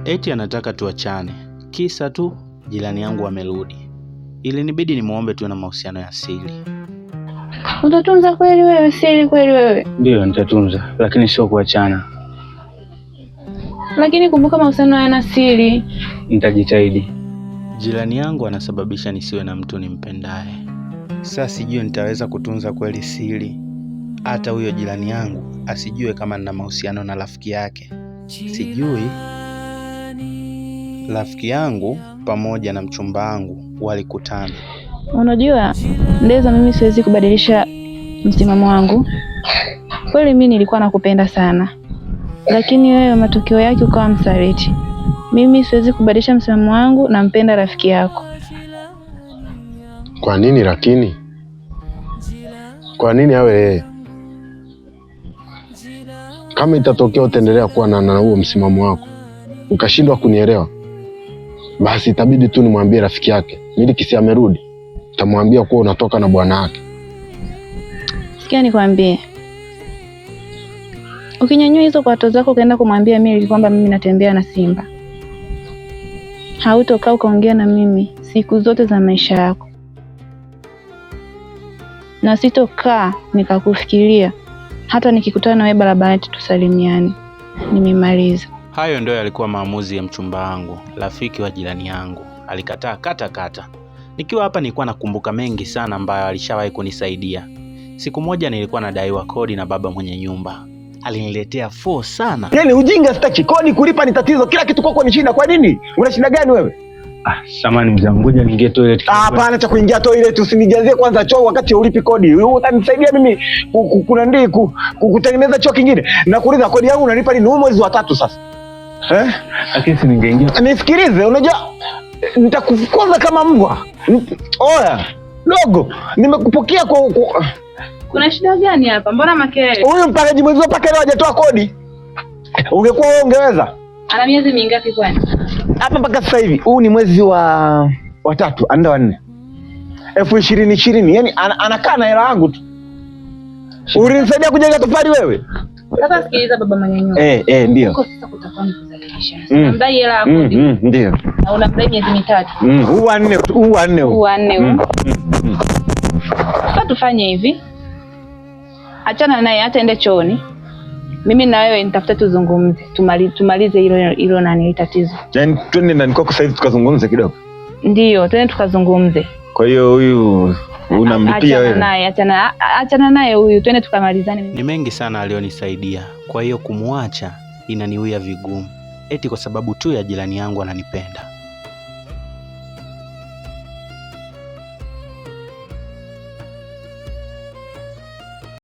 Eti anataka tuachane, kisa tu jirani yangu amerudi. Ilinibidi nimuombe tuwe na mahusiano ya siri. Utatunza kweli wewe siri kweli wewe? Ndio nitatunza, lakini sio kuachana. Lakini kumbuka mahusiano yana siri. Nitajitahidi. Jirani yangu anasababisha nisiwe na mtu nimpendaye. Sasa sijui nitaweza kutunza kweli siri. Hata huyo jirani yangu asijue kama nina mahusiano na rafiki yake. Sijui. Rafiki yangu pamoja na mchumba wangu walikutana. Unajua, Ndeza, mimi siwezi kubadilisha msimamo wangu. Kweli mimi nilikuwa nakupenda sana, lakini wewe matokeo yake ukawa msaliti. Mimi siwezi kubadilisha msimamo wangu, nampenda rafiki yako. Kwa nini lakini? Kwa nini awe yeye? Kama itatokea utaendelea kuwa na huo msimamo wako, ukashindwa kunielewa, basi itabidi tu nimwambie rafiki yake. Kisi amerudi, nitamwambia kuwa unatoka na bwana wake. Sikia nikwambie. Ukinyanyua hizo kwato zako ukaenda kumwambia Mili kwamba mimi natembea na Simba, hautokaa ukaongea na mimi siku zote za maisha yako. Na sitokaa nikakufikiria hata nikikutana na wewe barabarani tusalimiane. Nimemaliza. Hayo ndio yalikuwa maamuzi ya mchumba wangu, rafiki wa jirani yangu. Alikataa kata. Nikiwa hapa nilikuwa nakumbuka mengi sana ambayo alishawahi kunisaidia. Siku moja nilikuwa nadaiwa kodi na baba mwenye nyumba. Aliniletea sana. Yaani ujinga sitaki, kodi kulipa ni tatizo, kila kitu kwako ni shida. Kwa nini? Una shida gani wewe? Samahani mzee, ngoja niingie toilet. Hapana, cha kuingia toilet, usinijazie kwanza choo wakati ulipi kodi. Utanisaidia mimi kutengeneza choo kingine? Na kuuliza kodi yangu unalipa lini? Mwezi wa 3 sasa. Lakini si ningeingia. Nisikilize, unajua nitakufukuza kama mbwa. Oya, dogo, nimekupokea kwa Kuna shida gani hapa? Mbona makelele? Huyu mpangaji mwezi mpaka leo hajatoa kodi. Ungekuwa wewe ungeweza. Ana miezi mingapi kwani? Hapa mpaka sasa hivi. Huu ni mwezi wa 3, anda wa 4. 2020. Yaani anakaa na hela yangu tu. Ulinisaidia kujenga tofali wewe? Sasa sikiliza baba mwenye nyumba. Ndio. Uko sasa kutakuwa kuzalisha. Unamdai hela hapo ndio. Ndio. Na unamdai miezi 3. Huu wa 4. Sasa tufanye hivi. Achana naye, hata ende chooni. Mimi na wewe nitafuta tuzungumze. Tumalize hilo nani tatizo. Yaani twende ndani kwako sasa hivi tukazungumze kidogo. Ndio, twende tukazungumze. Kwa hiyo huyu unamlipia wewe? Achana naye huyu, twende tukamalizane. Ni mengi sana alionisaidia. Kwa hiyo kumwacha inaniwia vigumu. Eti kwa sababu tu ya jirani yangu ananipenda.